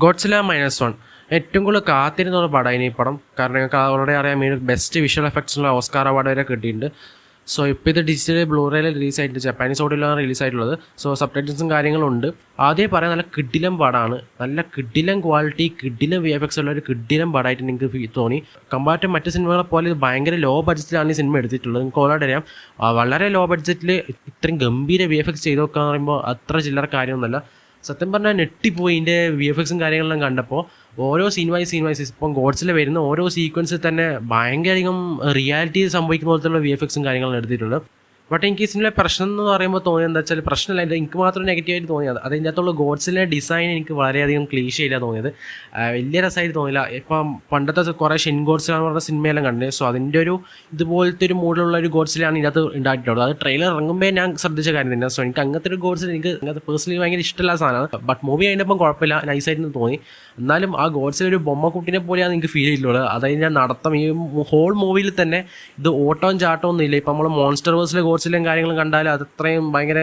ഗോഡ്സില -1 ഏറ്റവും കൂടുതൽ കാത്തിരുന്ന പടമാണ് ഈ പടം. കാരണം ഞങ്ങൾക്ക് ഓൾറെഡി അറിയാം ബെസ്റ്റ് വിഷ്വൽ എഫക്ട്സിനുള്ള ഓസ്കാർ അവാർഡ് വരെ കിട്ടിയിട്ടുണ്ട്. സോ ഇപ്പോൾ ഇത് ഡിജിറ്റൽ ബ്ലൂറേയിൽ റിലീസായിട്ട് ജപ്പാനീസ് ഓഡിയോയിലാണ് റിലീസായിട്ടുള്ളത്. സോ സബ്ടൈറ്റിൽസും കാര്യങ്ങളുണ്ട്. ആദ്യം പറയാൻ നല്ല കിഡിലം പടമാണ്, നല്ല കിഡിലം ക്വാളിറ്റി, കിഡിലം VFX ഉള്ള ഒരു കിഡിലം പടമായിട്ട് നിങ്ങൾക്ക് തോന്നി. കമ്പാർട്ട് ടു മറ്റ് സിനിമകളെ പോലെ ഇത് ഭയങ്കര ലോ ബഡ്ജറ്റിലാണ് ഈ സിനിമ എടുത്തിട്ടുള്ളത്. നിങ്ങൾക്ക് ഓൾറെഡി അറിയാം വളരെ ലോ ബഡ്ജറ്റിൽ ഇത്രയും ഗംഭീര VFX ചെയ്ത് നോക്കുക എന്ന് പറയുമ്പോൾ അത്ര ചില്ലറ കാര്യമൊന്നുമല്ല. സത്യം പറഞ്ഞാൽ ഞെട്ടിപ്പോയി ഇതിൻ്റെ VFXും കാര്യങ്ങളെല്ലാം കണ്ടപ്പോൾ. ഓരോ സീൻ വൈസ് ഇപ്പം ഗോഡ്സിൽ വരുന്ന ഓരോ സീക്വൻസിൽ തന്നെ ഭയങ്കരധികം റിയാലിറ്റി സംഭവിക്കുന്ന പോലത്തുള്ള VFXും കാര്യങ്ങളും എടുത്തിട്ടുണ്ട്. ബട്ട് എനിക്ക് ഇതിൻ്റെ പ്രശ്നം എന്ന് പറയുമ്പോൾ തോന്നിയത് എന്താ വെച്ചാൽ, പ്രശ്നമല്ല, എനിക്ക് മാത്രം നെഗറ്റീവായിട്ട് തോന്നിയത് അതിൻ്റെ അകത്തുള്ള ഗോഡ്സിലെ ഡിസൈൻ എനിക്ക് വളരെയധികം ക്ലീശയില്ല തോന്നിയത്. വലിയ രസമായിട്ട് തോന്നില്ല. ഇപ്പം പണ്ടത്തെ കുറേ ഷിൻ ഗോഡ്സിലാന്ന് പറഞ്ഞ സിനിമയെല്ലാം കണ്ടത്. സോ അതിൻ്റെ ഒരു ഇതുപോലത്തെ ഒരു മൂഡിലുള്ള ഒരു ഗോഡ്സിലാണ് ഇതിനകത്ത് ഉണ്ടായിട്ടുള്ളത്. അത് ട്രെയിലർ ഇറങ്ങുമ്പോൾ ഞാൻ ശ്രദ്ധിച്ച കാര്യം തന്നെ. സോ എനിക്ക് അങ്ങനത്തെ ഒരു ഗോഡ്സിൽ എനിക്ക് അങ്ങനത്തെ പേഴ്സണലി ഭയങ്കര ഇഷ്ടമുള്ള സാധനമാണ്. ബട്ട് മൂവി അതിൻ്റെ കുഴപ്പമില്ല, നൈസായിട്ട് തോന്നി. എന്നാലും ആ ഗോഡ്സിലൊരു ബൊമ്മക്കുട്ടിനെ പോലെയാണ് എനിക്ക് ഫീൽ ചെയ്തിട്ടുള്ളത്. അതായത് ഞാൻ നടത്തം ഈ ഹോൾ മൂവിയിൽ തന്നെ ഇത് ഓട്ടവും ചാട്ടവും ഒന്നും ഇല്ല. ഇപ്പം നമ്മൾ മോൺസ്റ്റർ വേഴ്സിലെ ഗോഡ്സിലും കാര്യങ്ങളും കണ്ടാൽ അത് അത്രയും ഭയങ്കര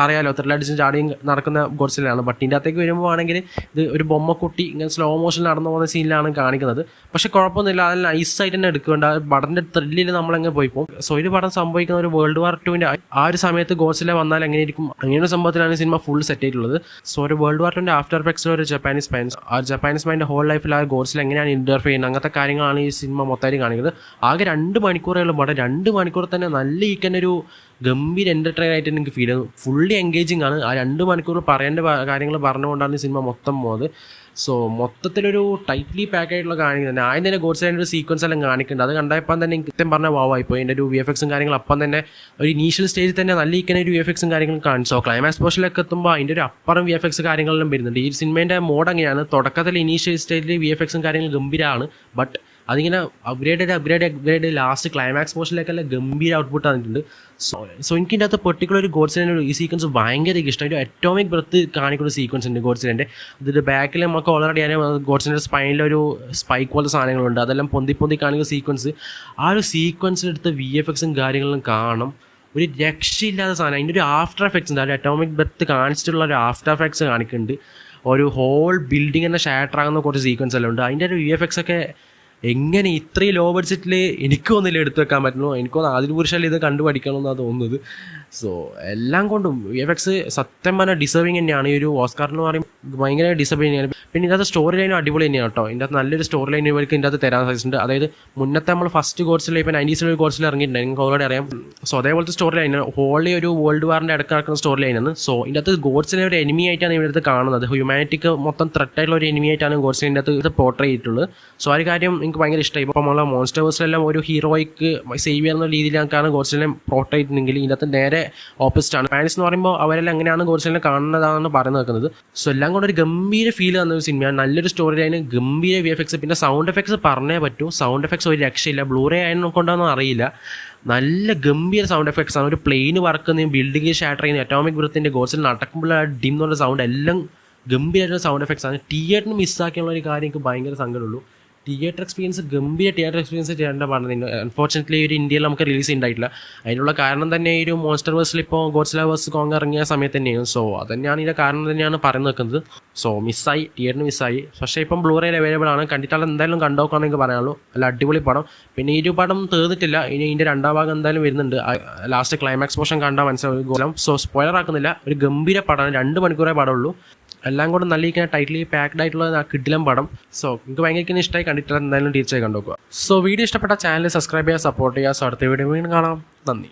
അറിയാലോ, ത്രില്ലടിച്ചും ചാടിയും നടക്കുന്ന ഗോഡ്സിലാണ്. ബട്ട് ഇതിൻ്റെ അകത്തേക്ക് വരുമ്പോൾ ആണെങ്കിൽ ഇത് ഒരു ബൊമ്മക്കുട്ടി ഇങ്ങനെ സ്ലോ മോഷൻ നടന്നു പോകുന്ന സീനിലാണ് കാണിക്കുന്നത്. പക്ഷെ കുഴപ്പമൊന്നുമില്ല, അതിൽ നൈസായിട്ട് തന്നെ എടുക്കുന്നുണ്ട്. ആ പടത്തിൻ്റെ ത്രില്ലിൽ നമ്മളങ്ങ് പോയി പോകും. സോ ഒരു പടം സംഭവിക്കുന്ന ഒരു വേൾഡ് വാർ 2 ആ ഒരു സമയത്ത് ഗോഡ്സില വന്നാൽ എങ്ങനെയിരിക്കും, അങ്ങനെയൊരു സംഭവത്തിലാണ് സിനിമ ഫുൾ സെറ്റ് ചെയ്തിട്ടുള്ളത്. സോ ഒരു വേൾഡ് വാർ 2 ആഫ്റ്റർ എഫക്ട്സിൽ ഒരു ജപ്പാനീസ് മൈൻഡ്, ആ ജപ്പാനീസ് മൈൻഡ് ഹോൾ ലൈഫിൽ ആ ഗോഡ്സിൽ എങ്ങനെയാണ് ഇന്റർഫിയർ ചെയ്യുന്നത്, അങ്ങനത്തെ കാര്യങ്ങളാണ് ഈ സിനിമ മൊത്തമായിട്ട് കാണിക്കുന്നത്. ആകെ 2 മണിക്കൂറുള്ള പടം, 2 മണിക്കൂർ തന്നെ നല്ല ഒരു ഗംഭീര എൻ്റർടൈൻ ആയിട്ട് എനിക്ക് ഫീൽ ചെയ്യുന്നു. ഫുള്ളി എൻഗേജിങ് ആണ്. ആ 2 മണിക്കൂർ പറയേണ്ട കാര്യങ്ങൾ പറഞ്ഞുകൊണ്ടാണ് ഈ സിനിമ മൊത്തം പോകുന്നത്. സോ മൊത്തത്തിലൊരു ടൈറ്റ്ലി പാക്ക് ആയിട്ടുള്ള കാണിക്കുന്നത്. ആദ്യം തന്നെ ഗോഡ്സിലെ ഒരു സീക്വൻസ് എല്ലാം കാണിക്കുന്നുണ്ട്. അത് കണ്ടപ്പോൾ തന്നെ എനിക്ക് ഇപ്പം പറഞ്ഞ വാവായിപ്പോയി. എൻ്റെ ഒരു VFXും കാര്യങ്ങളും അപ്പം തന്നെ ഒരു ഇനീഷ്യൽ സ്റ്റേജിൽ തന്നെ നല്ല ഒരു VFXും കാര്യങ്ങളും കാണിച്ചു. സോ ക്ലൈമാക്സ് പോർഷനിലൊക്കെ എത്തുമ്പോൾ അതിൻ്റെ ഒരു അപ്പുറം VFX കാര്യങ്ങളെല്ലാം വരുന്നുണ്ട്. ഈ സിനിമേൻ്റെ മോഡ് അങ്ങനെയാണ്. തുടക്കത്തിൽ ഇനീഷ്യൽ സ്റ്റേജിൽ VFXും കാര്യങ്ങളും ഗംഭീരമാണ്. ബട്ട് അതിങ്ങനെ അപ്ഗ്രേഡ് ലാസ്റ്റ് ക്ലൈമാക്സ് പോർഷനിലേക്കെല്ലാം ഗംഭീര ഔട്ട്പുട്ട് വന്നിട്ടുണ്ട്. സോ എനിക്ക് ഇതിൻ്റെ അകത്ത് പെർട്ടിക്കുലർ ഒരു ഗോഡ്സിലെ ഈ സീക്വൻസ് ഭയങ്കര ഇഷ്ടം. ഒരു അറ്റോമിക് ബ്രത്ത് കാണിക്കുന്ന സീക്വൻസ് ഉണ്ട് ഗോഡ്സിലെ. ഇതിൻ്റെ ബാക്കിൽ നമുക്ക് ഓൾറെഡി അറിയാം ഗോഡ്സിൻ്റെ സ്പൈനിലൊരു സ്പൈക്ക് പോലത്തെ സാധനങ്ങളുണ്ട്. അതെല്ലാം പൊന്തി കാണിക്കുന്ന സീക്വൻസ്. ആ ഒരു സീക്വൻസിലെടുത്ത് VFXും കാര്യങ്ങളും കാണണം, ഒരു രക്ഷയില്ലാത്ത സാധനം. അതിൻ്റെ ഒരു ആഫ്റ്റർ എഫക്ട്സ് ഉണ്ട്. ഒരു അറ്റോമിക് ബ്രത്ത് കാണിച്ചിട്ടുള്ള ഒരു ആഫ്റ്റർ എഫക്ട്സ് കാണിക്കുന്നുണ്ട്. ഒരു ഹോൾ ബിൽഡിംഗ് തന്നെ ഷാറ്റർ ആകുന്ന കുറച്ച് സീക്വൻസ് എല്ലാം ഉണ്ട്. അതിൻ്റെ ഒരു VFX ഒക്കെ എങ്ങനെ ഇത്രയും ലോ ബഡ്ജറ്റിൽ എനിക്കൊന്നില്ല എടുത്തു വെക്കാൻ പറ്റുള്ളൂ. എനിക്കൊന്ന് ആദിപുരുഷല്ല ഇത് കണ്ടു പഠിക്കണമെന്നാണ് തോന്നുന്നത്. സോ എല്ലാം കൊണ്ടും VFX സത്യം പറഞ്ഞാൽ ഡിസേർവിങ് തന്നെയാണ്. ഈ ഒരു ഓസ്കാർ എന്ന് പറയുമ്പോൾ ഭയങ്കര ഡിസേർവിങ് തന്നെയാണ്. പിന്നെ ഇതിനകത്ത് സ്റ്റോറി ലൈനും അടിപൊളി തന്നെയാണ് കേട്ടോ. ഇതിൻ്റെ അകത്ത് നല്ലൊരു സ്റ്റോറി ലൈൻ ഇവർക്ക് ഇതിൻ്റെ അകത്ത് തരാൻ സാധിച്ചിട്ടുണ്ട്. അതായത് മുന്നത്തെ നമ്മൾ ഫസ്റ്റ് ഗോഡ്സിൽ ഇപ്പോൾ 90s ഗോഡ്സിൽ ഇറങ്ങിയിട്ടുണ്ട്, നിങ്ങൾക്ക് ഓൾറെഡി അറിയാം. സോ അതേപോലത്തെ സ്റ്റോറി ലൈനാണ്. ഹോളി ഒരു വേൾഡ് വാറിൻ്റെ ഇടയ്ക്ക് നടക്കുന്ന സ്റ്റോറി ലൈനാണ്. സോ ഇതിൻ്റെ അകത്ത് ഗോഡ്സിനെ ഒരു എനിമി ആയിട്ടാണ് ഇവിടെ അടുത്ത് കാണുന്നത്. ഹ്യൂമാനിറ്റിക്ക് മൊത്തം ത്രെറ്റായിട്ടുള്ള ഒരു എനിമി ആയിട്ടാണ് ഗോഡ്സിൻ്റെ അകത്ത് പോർട്രേ ചെയ്തിട്ടുള്ളത്. സോ ആ ഒരു കാര്യം എനിക്ക് ഭയങ്കര ഇഷ്ടമായി. ഇപ്പോൾ നമ്മളെ മോൺസ്റ്റർ വേഴ്സിലെല്ലാം ഒരു ഹീറോയ്ക്ക് സേവ് ചെയ്യുന്ന രീതിയിലാണ് ഗോഡ്സിനെ പോർട്രേ ചെയ്തിട്ടുണ്ടെങ്കിൽ ഇതിനകത്ത് നേരെ ഓപ്പോസിറ്റ് ആണ്. ഫാൻസ് എന്ന് പറയുമ്പോൾ അവരെല്ലാം എങ്ങനെയാണ് ഗോഡ്സിനെ കാണുന്നതാണ് പറഞ്ഞു നിൽക്കുന്നത്. സോ എല്ലാം കൊണ്ട് ഒരു ഗംഭീര ഫീൽ തന്ന ഒരു സിനിമയാണ്. നല്ലൊരു സ്റ്റോറി ലൈന്, ഗംഭീര VFX, പിന്നെ സൗണ്ട് എഫക്ട്സ് പറഞ്ഞേ പറ്റൂ. സൗണ്ട് എഫക്ട്സ് ഒരു രക്ഷയില്ല. ബ്ലൂറേ ആയതുകൊണ്ടാണെന്ന് അറിയില്ല, നല്ല ഗംഭീര സൗണ്ട് എഫക്ട്സ് ആണ്. ഒരു പ്ലെയിന് പറക്കുന്നതും ബിൽഡിംഗ് ഷാറ്റർ ചെയ്യുന്ന അറ്റോമിക് ബ്രത്തിൻ്റെ ഗോഡ്സിൽ നടക്കുമ്പോൾ ആ ഡിം എന്നുള്ള സൗണ്ട് എല്ലാം ഗംഭീരമായിട്ടുള്ള സൗണ്ട് എഫക്ട്സ് ആണ്. തിയേറ്ററിന് മിസ്സാക്കിയുള്ള ഒരു കാര്യം എനിക്ക് ഭയങ്കര സങ്കടമുള്ളൂ. തിയേറ്റർ എക്സ്പീരിയൻസ് ഗംഭീര തിയേറ്റർ എക്സ്പീരിയൻസ് ചെയ്യേണ്ട പറഞ്ഞത് അൺഫോർച്യുനേറ്റ്ലി ഒരു ഇന്ത്യയിൽ നമുക്ക് റിലീസ് ഉണ്ടായിട്ടില്ല. അതിനുള്ള കാരണം തന്നെ ഈ ഒരു മോൺസ്റ്റർ വേഴ്സിൽ ഇപ്പോൾ ഗോഡ്സില വേഴ്സ് കോങ് ഇറങ്ങിയ സമയത്ത് തന്നെയാണ്. സോ അത് തന്നെയാണ് ഇതിൻ്റെ കാരണം തന്നെയാണ് പറഞ്ഞു നിൽക്കുന്നത്. സോ മിസ്സായി, തിയേറ്ററിന് മിസ്സായി. പക്ഷേ ഇപ്പം ബ്ലൂറേയിൽ അവൈലബിൾ ആണ്. കണ്ടിട്ടാൽ എന്തായാലും കണ്ടോക്കാണെങ്കിൽ പറയാനുള്ളൂ. അല്ല അടിപൊളി പടം. പിന്നെ ഈ ഒരു പടം തീർന്നിട്ടില്ല, ഇനി ഇതിൻ്റെ 2ാം ഭാഗം എന്തായാലും വരുന്നുണ്ട്. ലാസ്റ്റ് ക്ലൈമാക്സ് പോർഷൻ കണ്ടാൽ മനസ്സിലാവും. സോ സ്പോയിലർ ആക്കുന്നില്ല, ഒരു ഗംഭീര പടമാണ്. 2 മണിക്കൂറേ പടമുള്ളൂ. എല്ലാം കൂടെ നല്ല ടൈറ്റ്ലി പാക്ഡ് ആയിട്ടുള്ള കിടിലം പടം. സോ എനിക്ക് ഭയങ്കര ഇഷ്ടമായി. കണ്ടിട്ട് എന്തായാലും തീർച്ചയായും കണ്ടുനോക്കുക. സോ വീഡിയോ ഇഷ്ടപ്പെട്ട ചാനൽ സബ്സ്ക്രൈബ് ചെയ്യുക, സപ്പോർട്ട് ചെയ്യുക. സോ അടുത്ത വീഡിയോ വീണ്ടും കാണാം. നന്ദി.